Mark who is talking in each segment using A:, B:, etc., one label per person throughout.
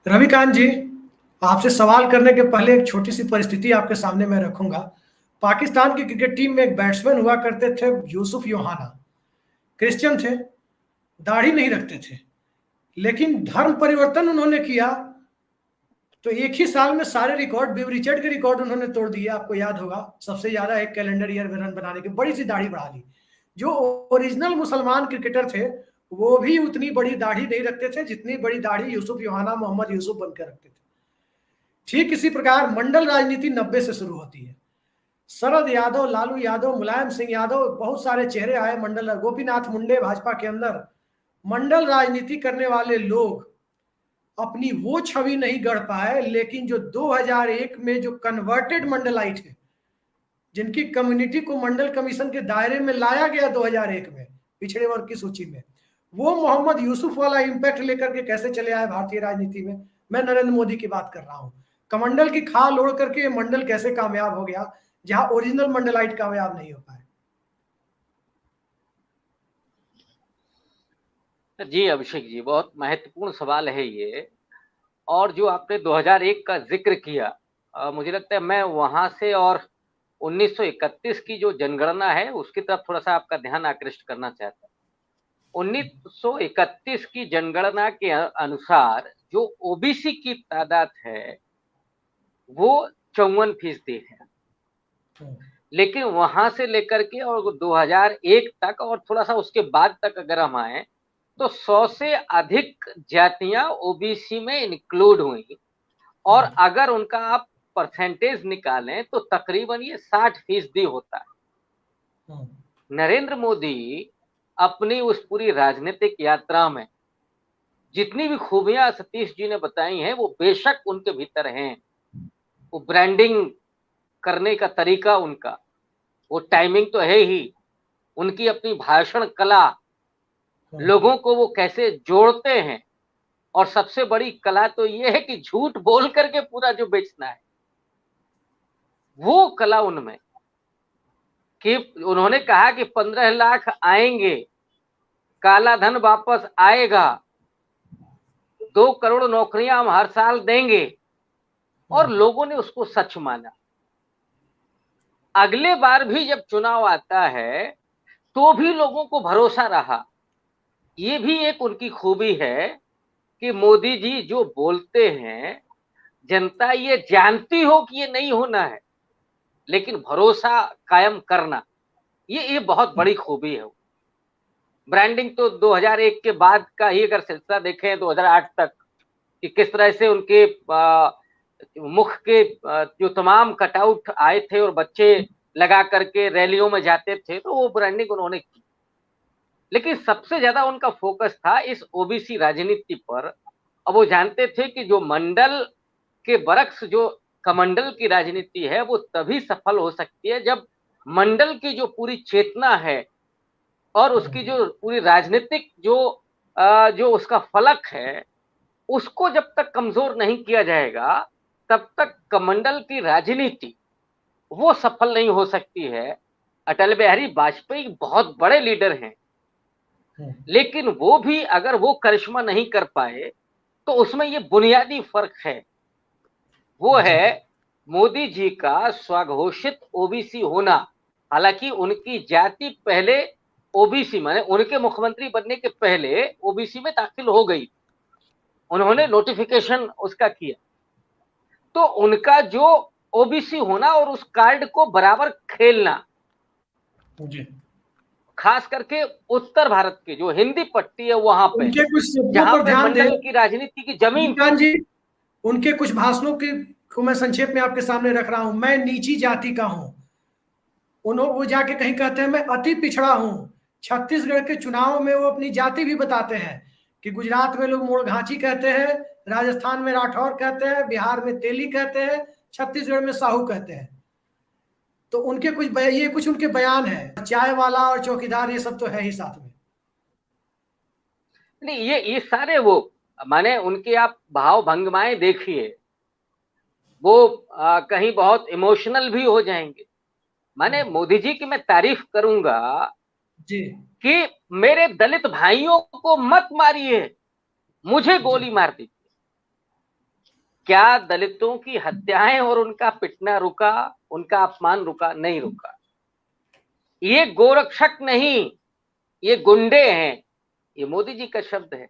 A: रविकांत जी, आपसे सवाल करने के पहले एक छोटी सी परिस्थिति आपके सामने मैं रखूंगा। पाकिस्तान की क्रिकेट टीम में एक बैट्समैन हुआ करते थे, यूसुफ योहाना। क्रिश्चियन थे, दाढ़ी नहीं रखते थे, लेकिन धर्म परिवर्तन उन्होंने किया तो एक ही साल में सारे रिकॉर्ड, बिव रिचर्ड के रिकॉर्ड उन्होंने तोड़ दिए। आपको याद होगा, सबसे ज्यादा एक कैलेंडर ईयर में रन बनाने की, बड़ी सी दाढ़ी बढ़ा ली। जो ओरिजिनल मुसलमान क्रिकेटर थे वो भी उतनी बड़ी दाढ़ी नहीं रखते थे जितनी बड़ी दाढ़ी यूसुफ योहाना, मोहम्मद यूसुफ बनकर रखते थे। ठीक इसी प्रकार मंडल राजनीति 90 से शुरू होती है। शरद यादव, लालू यादव, मुलायम सिंह यादव, बहुत सारे चेहरे आए मंडल, गोपीनाथ मुंडे भाजपा के अंदर। मंडल राजनीति करने वाले लोग अपनी वो छवि नहीं गढ़ पाए, लेकिन जो 2001 में जो कन्वर्टेड मंडलाइट है, जिनकी कम्युनिटी को मंडल कमीशन के दायरे में लाया गया 2001 में पिछड़े वर्ग की सूची में, वो मोहम्मद यूसुफ वाला इंपैक्ट लेकर के कैसे चले आए भारतीय राजनीति में। मैं नरेंद्र मोदी की बात कर रहा हूं। कमंडल की खाल ओढ़ करके मंडल कैसे कामयाब हो गया जहां ओरिजिनल मंडलाइट कामयाब नहीं हो पाए।
B: जी अभिषेक जी, बहुत महत्वपूर्ण सवाल है ये। और जो आपने 2001 का जिक्र किया, मुझे लगता है मैं वहां से और 1931 की जो जनगणना है उसकी तरफ थोड़ा सा आपका ध्यान आकृष्ट करना चाहता हूँ। 1931 की जनगणना के अनुसार जो ओबीसी की तादाद है वो 54% है। लेकिन वहां से लेकर के और 2001 तक और थोड़ा सा उसके बाद तक अगर हम आए तो 100 से अधिक जातियां ओबीसी में इंक्लूड हुई। और अगर उनका आप परसेंटेज निकालें तो तकरीबन ये 60% होता है। नरेंद्र मोदी अपनी उस पूरी राजनीतिक यात्रा में जितनी भी खूबियां सतीश जी ने बताई हैं वो बेशक उनके भीतर हैं। वो ब्रांडिंग करने का तरीका, उनका वो टाइमिंग तो है ही, उनकी अपनी भाषण कला, लोगों को वो कैसे जोड़ते हैं, और सबसे बड़ी कला तो ये है कि झूठ बोल करके पूरा जो बेचना है वो कला उनमें। कि उन्होंने कहा कि 15 लाख आएंगे, काला धन वापस आएगा, 2 करोड़ नौकरियां हम हर साल देंगे, और लोगों ने उसको सच माना। अगले बार भी जब चुनाव आता है तो भी लोगों को भरोसा रहा। ये भी एक उनकी खूबी है कि मोदी जी जो बोलते हैं जनता ये जानती हो कि ये नहीं होना है, लेकिन भरोसा कायम करना ये बहुत बड़ी खूबी है। ब्रांडिंग तो 2001 के बाद का ही अगर सिलसिला देखें 2008 तक कि किस तरह से उनके मुख के जो तमाम कटआउट आए थे और बच्चे लगा करके रैलियों में जाते थे, तो वो ब्रांडिंग उन्होंने की। लेकिन सबसे ज्यादा उनका फोकस था इस ओबीसी राजनीति पर। अब वो जानते थे कि जो मंडल के बरक्स जो कमंडल की राजनीति है वो तभी सफल हो सकती है जब मंडल की जो पूरी चेतना है और उसकी जो पूरी राजनीतिक जो उसका फलक है उसको जब तक कमजोर नहीं किया जाएगा तब तक कमंडल की राजनीति वो सफल नहीं हो सकती है। अटल बिहारी वाजपेयी बहुत बड़े लीडर हैं, लेकिन वो भी अगर वो करिश्मा नहीं कर पाए तो उसमें ये बुनियादी फर्क है। वो है मोदी जी का स्वघोषित ओबीसी होना। हालांकि उनकी जाति पहले ओबीसी माने उनके मुख्यमंत्री बनने के पहले ओबीसी में दाखिल हो गई, उन्होंने नोटिफिकेशन उसका किया। तो उनका जो ओबीसी होना और उस कार्ड को बराबर खेलना, खास करके उत्तर भारत के जो हिंदी पट्टी है वहां पे,
A: उनके कुछ शब्दों
B: जहां
A: पर
B: पे
A: ध्यान
B: मंडल
A: दें
B: की राजनीति की जमीन
A: जी, उनके कुछ भाषणों को मैं संक्षेप में आपके सामने रख रहा हूं। मैं नीची जाति का हूं, वो जाके कहीं कहते हैं मैं अति पिछड़ा हूं। छत्तीसगढ़ के चुनाव में वो अपनी जाति भी बताते हैं कि गुजरात में लोग मोड़घाची कहते हैं, राजस्थान में राठौर कहते हैं, बिहार में तेली कहते हैं, छत्तीसगढ़ में साहू कहते हैं। तो उनके कुछ उनके बयान है। चाय वाला और चौकीदार ये सब तो है ही साथ में।
B: नहीं, ये सारे वो माने उनके आप भाव भंगिमाएं देखिए, वो कहीं बहुत इमोशनल भी हो जाएंगे। माने मोदी जी की मैं तारीफ करूंगा
A: जी
B: कि मेरे दलित भाइयों को मत मारिए, मुझे गोली मार दीजिए। क्या दलितों की हत्याएं और उनका पिटना रुका, उनका अपमान रुका? नहीं रुका। ये गोरक्षक नहीं, ये गुंडे हैं, ये मोदी जी का शब्द है।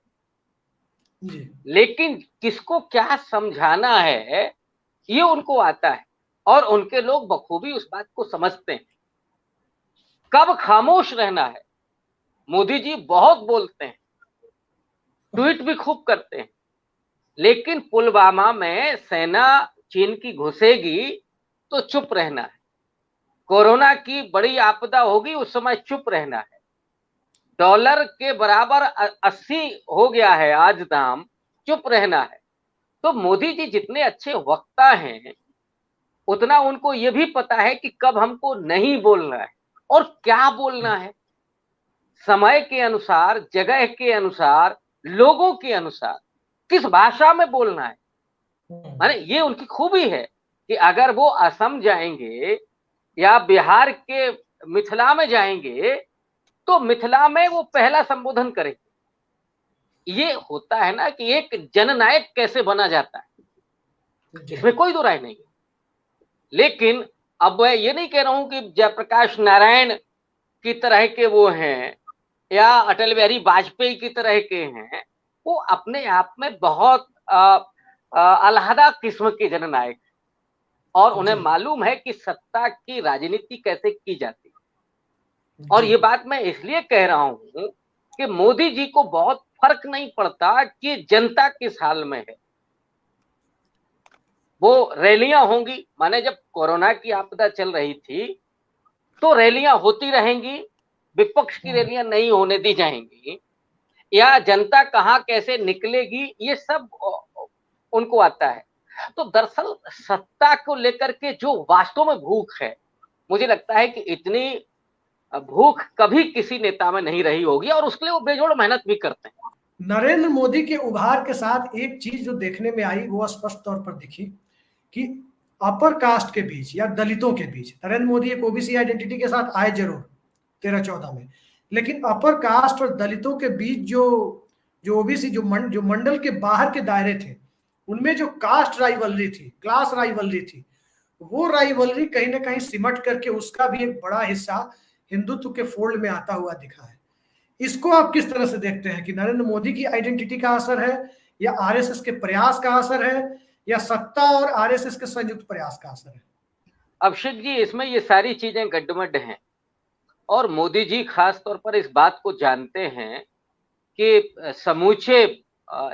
A: जी।
B: लेकिन किसको क्या समझाना है ये उनको आता है, और उनके लोग बखूबी उस बात को समझते हैं। कब खामोश रहना है? मोदी जी बहुत बोलते हैं, ट्वीट भी खूब करते हैं, लेकिन पुलवामा में सेना चीन की घुसेगी तो चुप रहना है। कोरोना की बड़ी आपदा होगी, उस समय चुप रहना है। डॉलर के बराबर 80 हो गया है आज दाम, चुप रहना है। तो मोदी जी जितने अच्छे वक्ता हैं, उतना उनको ये भी पता है कि कब हमको नहीं बोलना है और क्या बोलना है। समय के अनुसार, जगह के अनुसार, लोगों के अनुसार किस भाषा में बोलना है। माने ये उनकी खूबी है कि अगर वो असम जाएंगे या बिहार के मिथिला में जाएंगे तो मिथिला में वो पहला संबोधन करेंगे। ये होता है ना कि एक जननायक कैसे बना जाता है, इसमें कोई दो राय नहीं है। लेकिन अब मैं ये नहीं कह रहा हूं कि जयप्रकाश नारायण की तरह के वो हैं या अटल बिहारी वाजपेयी की तरह के हैं। वो अपने आप में बहुत अलहदा किस्म के जननायक, और उन्हें मालूम है कि सत्ता की राजनीति कैसे की जाती है। और ये बात मैं इसलिए कह रहा हूं कि मोदी जी को बहुत फर्क नहीं पड़ता कि जनता किस हाल में है। वो रैलियां होंगी, माने जब कोरोना की आपदा चल रही थी तो रैलियां होती रहेंगी, विपक्ष की रैलियां नहीं होने दी जाएंगी, या जनता कहां कैसे निकलेगी ये सब उनको आता है। तो दरअसल सत्ता को लेकर के जो वास्तव में भूख है, मुझे लगता है कि इतनी भूख कभी किसी नेता में नहीं रही होगी, और उसके लिए वो बेजोड़ मेहनत भी करते हैं।
A: नरेंद्र मोदी के उभार के साथ एक चीज जो देखने में आई वो स्पष्ट तौर पर दिखी कि अपर कास्ट के बीच या दलितों के बीच, नरेंद्र मोदी एक ओबीसी आइडेंटिटी के साथ आए जरूर 13-14 में, लेकिन अपर कास्ट और दलितों के बीच जो जो ओबीसी जो मंडल के बाहर के दायरे थे, उनमें जो कास्ट राइवलरी थी, क्लास राइवलरी थी, वो राइवलरी कहीं ना कहीं सिमट करके उसका भी एक बड़ा हिस्सा हिंदुत्व के फोल्ड में आता हुआ दिखा है। इसको आप किस तरह से देखते हैं कि नरेंद्र मोदी की आइडेंटिटी का असर है या आरएसएस के प्रयास का असर है या सत्ता और आरएसएस के संयुक्त प्रयास का असर है?
B: अभिषेक जी, इसमें ये सारी चीजें गड्ढमड्ढ हैं, और मोदी जी खास तौर पर इस बात को जानते हैं कि समूचे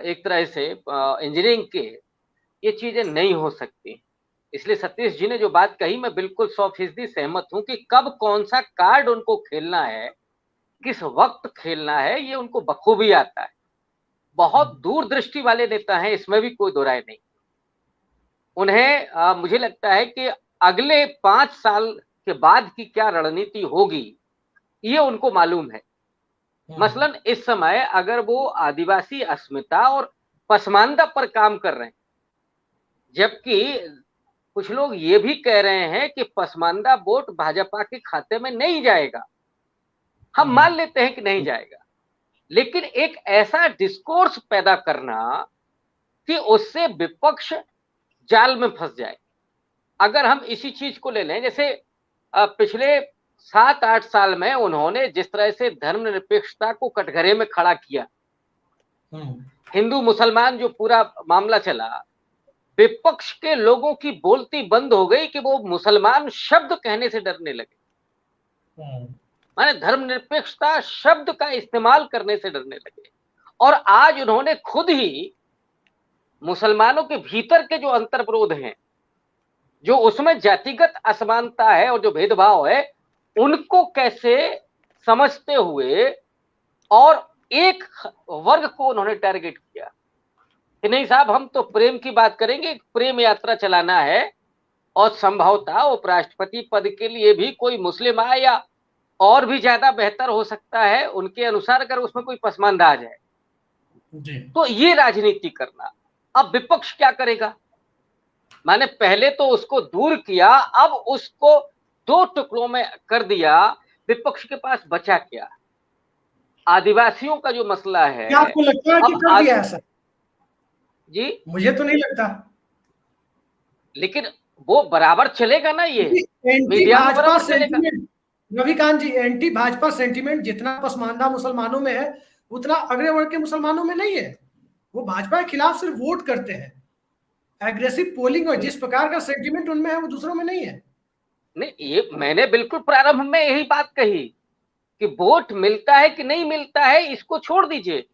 B: एक तरह से इंजीनियरिंग के ये चीजें नहीं हो सकती। इसलिए सतीश जी ने जो बात कही, मैं बिल्कुल 100% सहमत हूं कि कब कौन सा कार्ड उनको खेलना है, किस वक्त खेलना है, ये उनको बखूबी आता है। बहुत दूरदृष्टि वाले नेता हैं, इसमें भी कोई दो राय नहीं। उन्हें मुझे लगता है कि अगले 5 साल के बाद की क्या रणनीति होगी ये उनको मालूम है। मसलन इस समय अगर वो आदिवासी अस्मिता और पसमानदा पर काम कर रहे हैं, जबकि कुछ लोग ये भी कह रहे हैं कि पसमानदा वोट भाजपा के खाते में नहीं जाएगा। हम मान लेते हैं कि नहीं जाएगा, लेकिन एक ऐसा डिस्कोर्स पैदा करना कि उससे विपक्ष जाल में फंस जाए। अगर हम इसी चीज को ले लें, जैसे पिछले 7-8 साल में उन्होंने जिस तरह से धर्मनिरपेक्षता को कटघरे में खड़ा किया, हिंदू मुसलमान जो पूरा मामला चला, विपक्ष के लोगों की बोलती बंद हो गई कि वो मुसलमान शब्द कहने से डरने लगे। माने धर्मनिरपेक्षता शब्द का इस्तेमाल करने से डरने लगे। और आज उन्होंने खुद ही मुसलमानों के भीतर के जो अंतर्विरोध हैं, जो उसमें जातिगत असमानता है और जो भेदभाव है, उनको कैसे समझते हुए और एक वर्ग को उन्होंने टारगेट किया कि नहीं साहब, हम तो प्रेम की बात करेंगे, प्रेम यात्रा चलाना है, और संभवतः उपराष्ट्रपति पद के लिए भी कोई मुस्लिम आए या और भी ज्यादा बेहतर हो सकता है उनके अनुसार, अगर उसमें कोई पसमानदा आ जाए जी। तो ये राजनीति करना। अब विपक्ष क्या करेगा? मैंने पहले तो उसको दूर किया, अब उसको 2 टुकड़ों में कर दिया। विपक्ष के पास बचा क्या? आदिवासियों का जो मसला है,
A: क्या आपको लगता है कि कर दिया ऐसा?
B: जी
A: मुझे तो नहीं लगता।
B: लेकिन वो बराबर चलेगा ना, ये
A: एंटी
B: मीडिया में
A: भाजपा
B: बराबर चलेगा।
A: सेंटीमेंट, रविकांत जी, एंटी भाजपा सेंटीमेंट जितना पसमानदा मुसलमानों में है उतना अगले वर्ग के मुसलमानों में नहीं है। वो भाजपा के खिलाफ सिर्फ वोट करते हैं। एग्रेसिव पोलिंग और जिस प्रकार का सेंटीमेंट उनमें है वो दूसरों में नहीं है।
B: नहीं, ये मैंने बिल्कुल प्रारंभ में यही बात कही कि वोट मिलता है कि नहीं मिलता है इसको छोड़ दीजिए,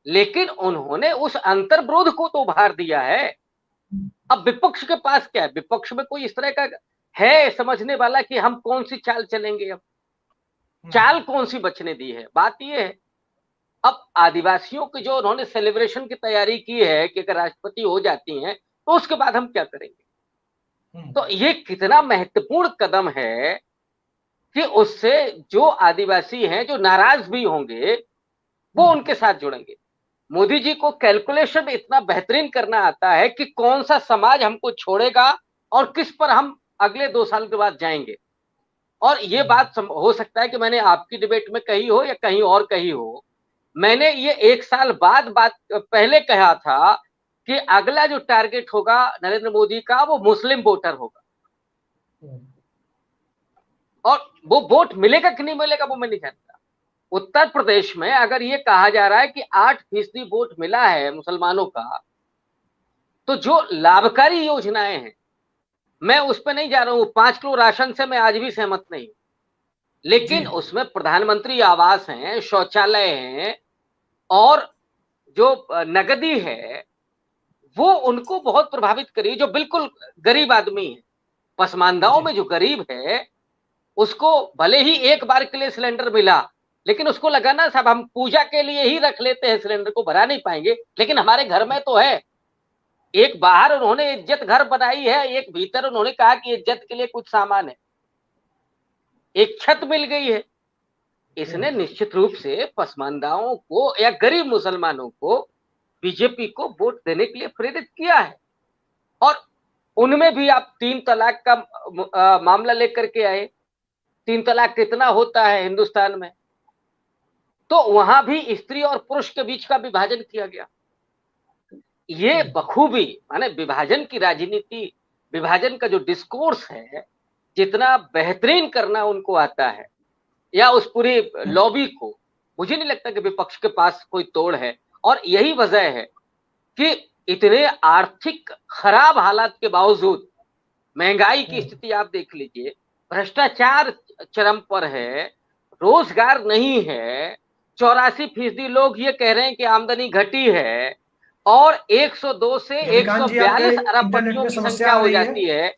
B: लेकिन उन्होंने उस अंतर्विरोध को तो उभार दिया है। अब विपक्ष के पास क्या है? विपक्ष में कोई इस तरह का है समझने वाला कि हम कौन सी चाल चलेंगे? अब चाल कौन सी बचने दी है? बात ये है, अब आदिवासियों की जो उन्होंने सेलिब्रेशन की तैयारी की है कि अगर राष्ट्रपति हो जाती हैं तो उसके बाद हम क्या करेंगे, तो ये कितना महत्वपूर्ण कदम है कि उससे जो आदिवासी हैं जो नाराज भी होंगे वो उनके साथ जुड़ेंगे। मोदी जी को कैलकुलेशन इतना बेहतरीन करना आता है कि कौन सा समाज हमको छोड़ेगा और किस पर हम अगले 2 साल के बाद जाएंगे। और ये बात हो सकता है कि मैंने आपकी डिबेट में कही हो या कहीं और कही हो, मैंने ये 1 साल बाद बात पहले कहा था कि अगला जो टारगेट होगा नरेंद्र मोदी का वो मुस्लिम वोटर होगा, और वो वोट मिलेगा कि नहीं मिलेगा वो मैं नहीं जानता। उत्तर प्रदेश में अगर ये कहा जा रहा है कि 8% वोट मिला है मुसलमानों का, तो जो लाभकारी योजनाएं हैं, मैं उस पर नहीं जा रहा हूं, 5 किलो राशन से मैं आज भी सहमत नहीं, लेकिन उसमें प्रधानमंत्री आवास हैं, शौचालय हैं, और जो नगदी है वो उनको बहुत प्रभावित करी, जो बिल्कुल गरीब आदमी है। पसमानदाओं में जो गरीब है उसको भले ही एक बार के लिए सिलेंडर मिला, लेकिन उसको लगा ना साहब हम पूजा के लिए ही रख लेते हैं, सिलेंडर को भरा नहीं पाएंगे, लेकिन हमारे घर में तो है। एक बाहर उन्होंने इज्जत घर बनाई है, एक भीतर उन्होंने कहा कि इज्जत के लिए कुछ सामान है, एक छत मिल गई है। इसने निश्चित रूप से पसमानदाओं को या गरीब मुसलमानों को बीजेपी को वोट देने के लिए प्रेरित किया है। और उनमें भी आप 3 तलाक का मामला लेकर के आए। 3 तलाक कितना होता है हिंदुस्तान में, तो वहां भी स्त्री और पुरुष के बीच का विभाजन किया गया। ये बखूबी माने विभाजन की राजनीति, विभाजन का जो डिस्कोर्स है, जितना बेहतरीन करना उनको आता है, या उस पूरी लॉबी को, मुझे नहीं लगता कि विपक्ष के पास कोई तोड़ है। और यही वजह है कि इतने आर्थिक खराब हालात के बावजूद, महंगाई की स्थिति आप देख लीजिए, भ्रष्टाचार चरम पर है, रोजगार नहीं है, 84% लोग ये कह रहे हैं कि आमदनी घटी है, और 102 से 142 अरबपतियों की संख्या हो जाती है।